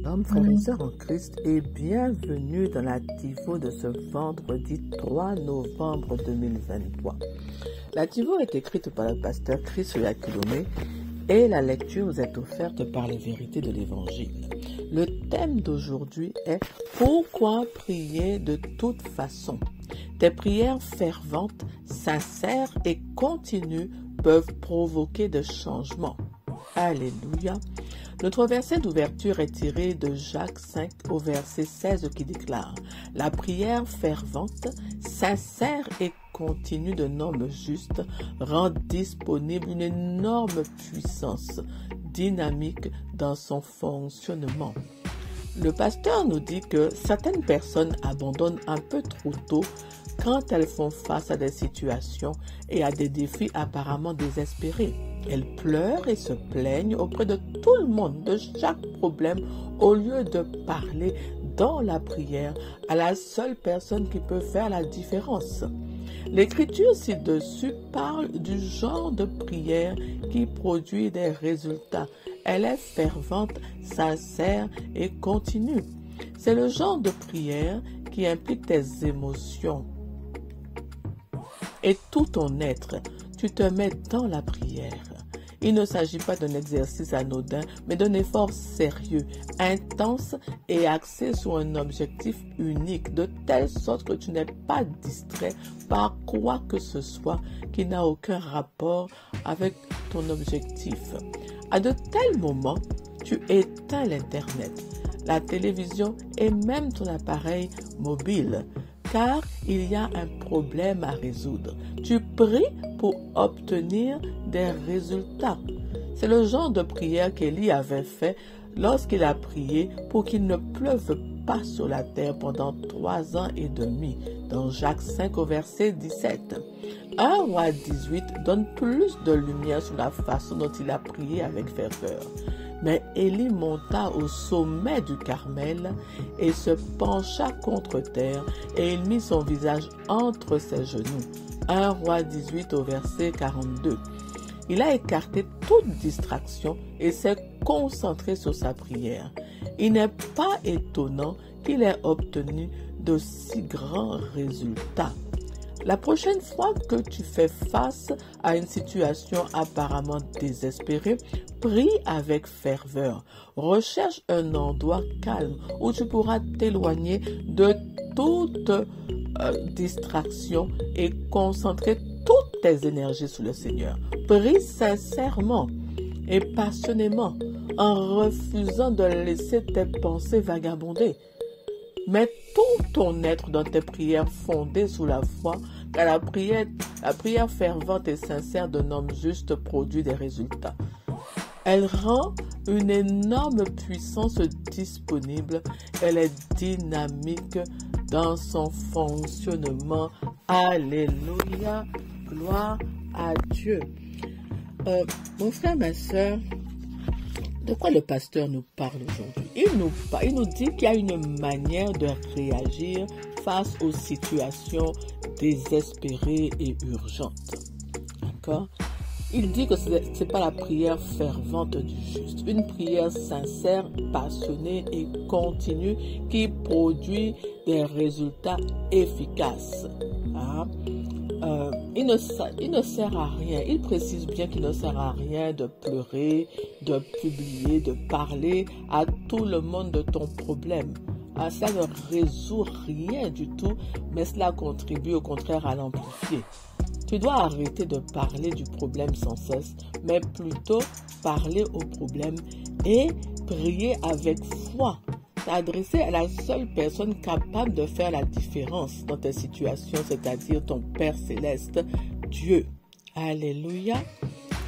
Shalom frères et sœurs en Christ et bienvenue dans la Tivot de ce vendredi 3 novembre 2023. La Tivot est écrite par le pasteur Chris Oyakhilome et la lecture vous est offerte par les vérités de l'Évangile. Le thème d'aujourd'hui est « Pourquoi prier de toute façon ?» Des prières ferventes, sincères et continues peuvent provoquer des changements. Alléluia. Notre verset d'ouverture est tiré de Jacques 5 au verset 16 qui déclare « La prière fervente, sincère et continue d'un homme juste rend disponible une énorme puissance dynamique dans son fonctionnement. » Le pasteur nous dit que certaines personnes abandonnent un peu trop tôt quand elles font face à des situations et à des défis apparemment désespérés. Elles pleurent et se plaignent auprès de tout le monde de chaque problème au lieu de parler dans la prière à la seule personne qui peut faire la différence. L'Écriture ci-dessus parle du genre de prière qui produit des résultats. Elle est fervente, sincère et continue. C'est le genre de prière qui implique tes émotions et tout ton être. Tu te mets dans la prière. Il ne s'agit pas d'un exercice anodin, mais d'un effort sérieux, intense et axé sur un objectif unique, de telle sorte que tu n'es pas distrait par quoi que ce soit qui n'a aucun rapport avec ton objectif. À de tels moments, tu éteins l'Internet, la télévision et même ton appareil mobile, car il y a un problème à résoudre. Tu pries pour obtenir des résultats. C'est le genre de prière qu'Élie avait fait lorsqu'il a prié pour qu'il ne pleuve pas sur la terre pendant 3 ans et demi, dans Jacques 5 au verset 17. 1 Roi 18 donne plus de lumière sur la façon dont il a prié avec ferveur. Mais Élie monta au sommet du Carmel et se pencha contre terre et il mit son visage entre ses genoux. 1 Roi 18 au verset 42. Il a écarté toute distraction et s'est concentré sur sa prière. Il n'est pas étonnant qu'il ait obtenu de si grands résultats. La prochaine fois que tu fais face à une situation apparemment désespérée, prie avec ferveur. Recherche un endroit calme où tu pourras t'éloigner de toute distraction et concentrer toutes tes énergies sur le Seigneur. Prie sincèrement et passionnément en refusant de laisser tes pensées vagabonder. Mets tout ton être dans tes prières fondées sur la foi, car la prière fervente et sincère d'un homme juste produit des résultats. Elle rend une énorme puissance disponible. Elle est dynamique dans son fonctionnement. Alléluia, gloire à Dieu. Mon frère, ma soeur, de quoi le pasteur nous parle aujourd'hui? Il nous dit qu'il y a une manière de réagir face aux situations désespérées et urgentes. D'accord? Il dit que ce n'est pas la prière fervente du juste, une prière sincère, passionnée et continue qui produit des résultats efficaces. Hein? Il ne sert à rien, il précise bien qu'il ne sert à rien de pleurer, de publier, de parler à tout le monde de ton problème. Ça ne résout rien du tout, mais cela contribue au contraire à l'amplifier. Tu dois arrêter de parler du problème sans cesse, mais plutôt parler au problème et prier avec foi. T'adresser à la seule personne capable de faire la différence dans tes situations, c'est-à-dire ton Père Céleste, Dieu. Alléluia.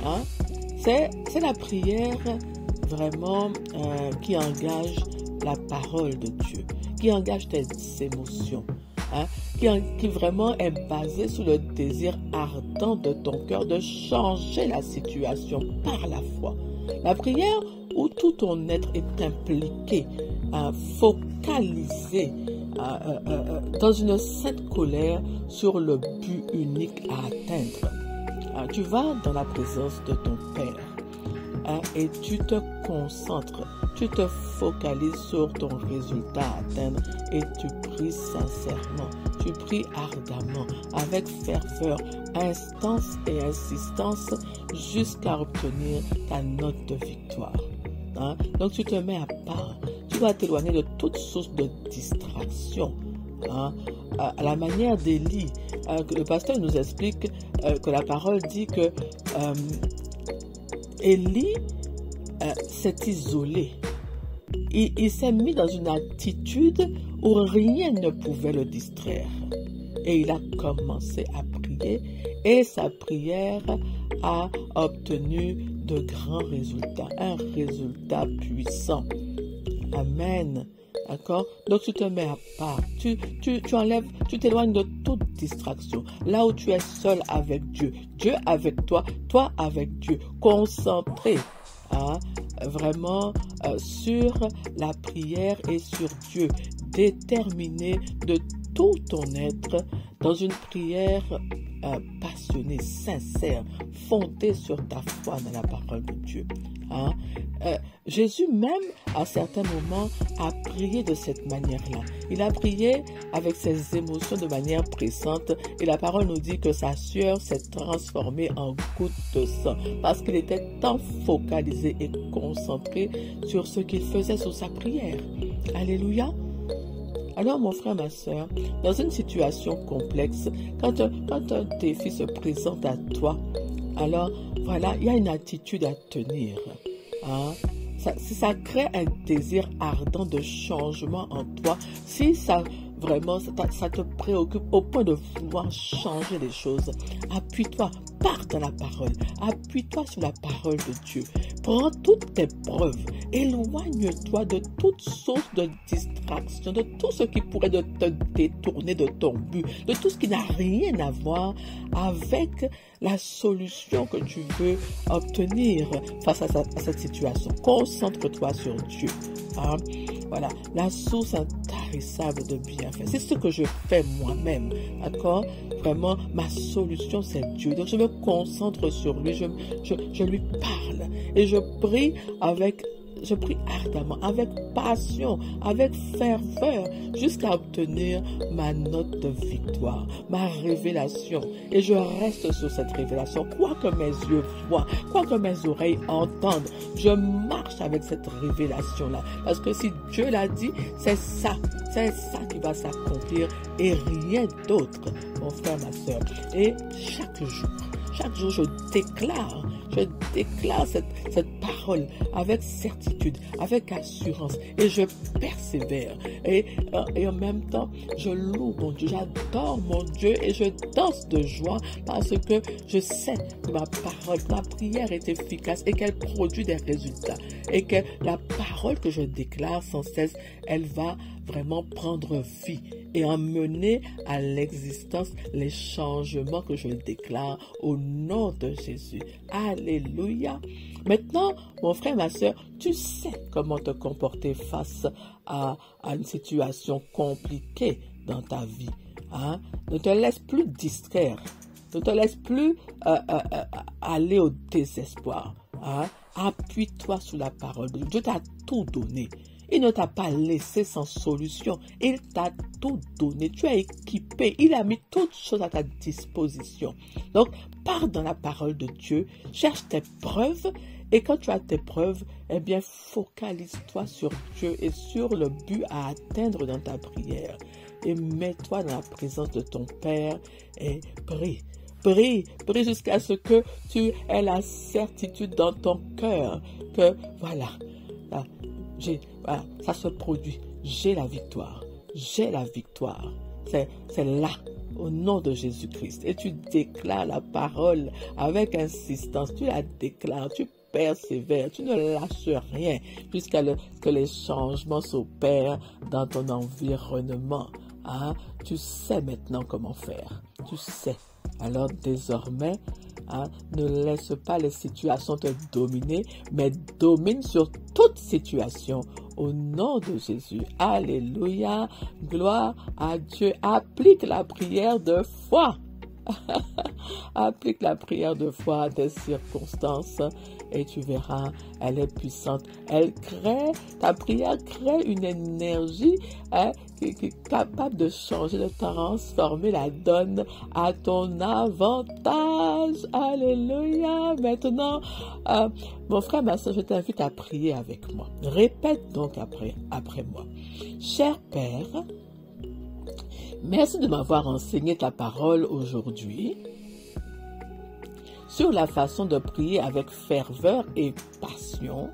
Hein? C'est la prière vraiment qui engage la parole de Dieu, qui engage tes émotions, hein? qui vraiment est basée sur le désir ardent de ton cœur de changer la situation par la foi. La prière où tout ton être est impliqué, focalisé dans une sainte colère sur le but unique à atteindre. Tu vas dans la présence de ton Père. hein, et tu te concentres, tu te focalises sur ton résultat à atteindre et tu pries sincèrement, tu pries ardemment, avec ferveur, instance et insistance jusqu'à obtenir ta note de victoire. Hein? Donc tu te mets à part, tu dois t'éloigner de toute source de distraction. Hein? À la manière d'Élie, le pasteur nous explique que la parole dit que Élie s'est isolé. Il s'est mis dans une attitude où rien ne pouvait le distraire. Et il a commencé à prier et sa prière a obtenu de grands résultats, un résultat puissant. Amen. D'accord? Donc tu te mets à part, tu enlèves, tu t'éloignes de toute distraction. Là où tu es seul avec Dieu, Dieu avec toi, toi avec Dieu, concentré, hein, vraiment sur la prière et sur Dieu, déterminé de tout ton être dans une prière passionnée, sincère, fondée sur ta foi dans la parole de Dieu. Hein? Jésus même, à certains moments, a prié de cette manière-là. Il a prié avec ses émotions de manière pressante et la parole nous dit que sa sueur s'est transformée en gouttes de sang parce qu'il était tant focalisé et concentré sur ce qu'il faisait sous sa prière. Alléluia! Alors, mon frère, ma soeur, dans une situation complexe, quand un défi se présente à toi, alors, voilà, il y a une attitude à tenir. Hein? Ça crée un désir ardent de changement en toi. Si ça, vraiment, ça te préoccupe au point de vouloir changer les choses, appuie-toi, pars dans la parole, appuie-toi sur la parole de Dieu. Prends toutes tes preuves, éloigne-toi de toute source de distraction, de tout ce qui pourrait te détourner de ton but, de tout ce qui n'a rien à voir avec la solution que tu veux obtenir face à cette situation. Concentre-toi sur Dieu. Hein? Voilà, la source intarissable de bienfaits. C'est ce que je fais moi-même, d'accord? Vraiment, ma solution, c'est Dieu. Donc, je me concentre sur lui, je lui parle et je prie ardemment, avec passion, avec ferveur, jusqu'à obtenir ma note de victoire, ma révélation. Et je reste sur cette révélation. Quoi que mes yeux voient, quoi que mes oreilles entendent, je marche avec cette révélation-là. Parce que si Dieu l'a dit, c'est ça qui va s'accomplir et rien d'autre, mon frère, ma soeur. Et chaque jour, je déclare cette parole avec certitude, avec assurance, et je persévère. Et en même temps, je loue mon Dieu, j'adore mon Dieu et je danse de joie parce que je sais que ma parole, ma prière est efficace et qu'elle produit des résultats. Et que la parole que je déclare sans cesse, elle va vraiment prendre vie et emmener à l'existence les changements que je déclare au nom de Jésus. Alléluia. Maintenant, mon frère, ma soeur, tu sais comment te comporter face à une situation compliquée dans ta vie. Hein? Ne te laisse plus distraire. Ne te laisse plus aller au désespoir. Hein? Appuie-toi sur la parole de Dieu. Dieu t'a tout donné. Il ne t'a pas laissé sans solution. Il t'a tout donné. Tu es équipé. Il a mis toutes choses à ta disposition. Donc, pars dans la parole de Dieu. Cherche tes preuves. Et quand tu as tes preuves, eh bien, focalise-toi sur Dieu et sur le but à atteindre dans ta prière. Et mets-toi dans la présence de ton Père et prie. Prie jusqu'à ce que tu aies la certitude dans ton cœur que, voilà, ça se produit. J'ai la victoire. C'est là, au nom de Jésus-Christ. Et tu déclares la parole avec insistance. Tu la déclares, tu persévères, tu ne lâches rien jusqu'à ce que les changements s'opèrent dans ton environnement. Hein? Tu sais maintenant comment faire. Tu sais. Alors désormais, ne laisse pas les situations te dominer, mais domine sur toute situation au nom de Jésus. Alléluia, gloire à Dieu. Applique la prière de foi. Applique la prière de foi à tes circonstances et tu verras, elle est puissante. Ta prière crée une énergie qui est capable de changer, de transformer la donne à ton avantage. Alléluia. Maintenant, mon frère, ma soeur, je t'invite à prier avec moi. Répète donc après moi. Cher Père, merci de m'avoir enseigné ta parole aujourd'hui sur la façon de prier avec ferveur et passion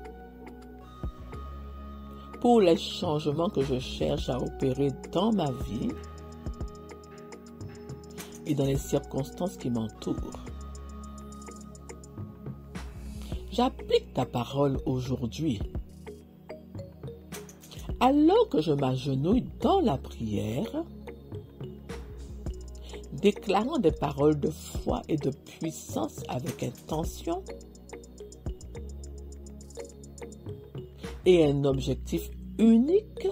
pour les changements que je cherche à opérer dans ma vie et dans les circonstances qui m'entourent. J'applique ta parole aujourd'hui. Alors que je m'agenouille dans la prière, déclarant des paroles de foi et de puissance avec intention et un objectif unique,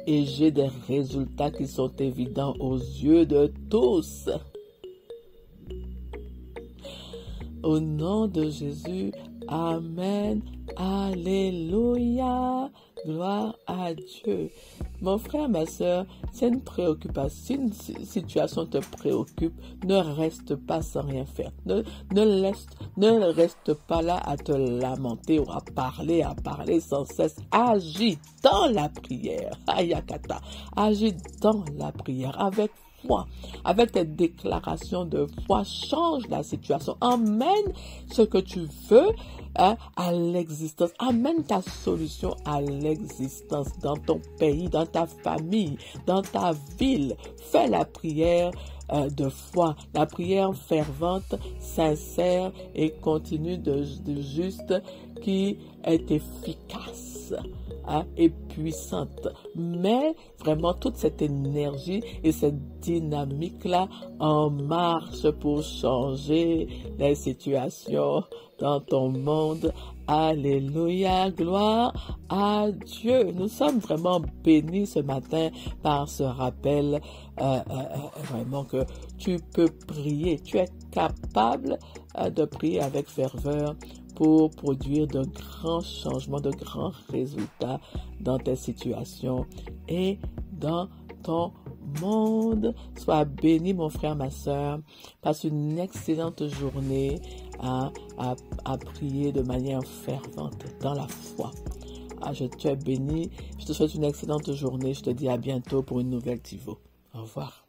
et j'ai des résultats qui sont évidents aux yeux de tous. Au nom de Jésus, Amen, Alléluia, gloire à Dieu. Mon frère, ma soeur, c'est une préoccupation, si une situation te préoccupe, ne reste pas sans rien faire. Ne reste pas là à te lamenter ou à parler sans cesse. Agis dans la prière. Ayakata. Agis dans la prière avec foi, avec tes déclarations de foi. Change la situation. Emmène ce que tu veux à l'existence. Amène ta solution à l'existence dans ton pays, dans ta famille, dans ta ville. Fais la prière de foi, la prière fervente, sincère et continue de juste qui est efficace et puissante. Mais vraiment toute cette énergie et cette dynamique-là en marche pour changer les situations dans ton monde. Alléluia, gloire à Dieu. Nous sommes vraiment bénis ce matin par ce rappel vraiment que tu peux prier. Tu es capable de prier avec ferveur pour produire de grands changements, de grands résultats dans tes situations et dans ton monde. Sois béni, mon frère, ma soeur. Passe une excellente journée à prier de manière fervente dans la foi. Je te bénis. Je te souhaite une excellente journée. Je te dis à bientôt pour une nouvelle Tivo. Au revoir.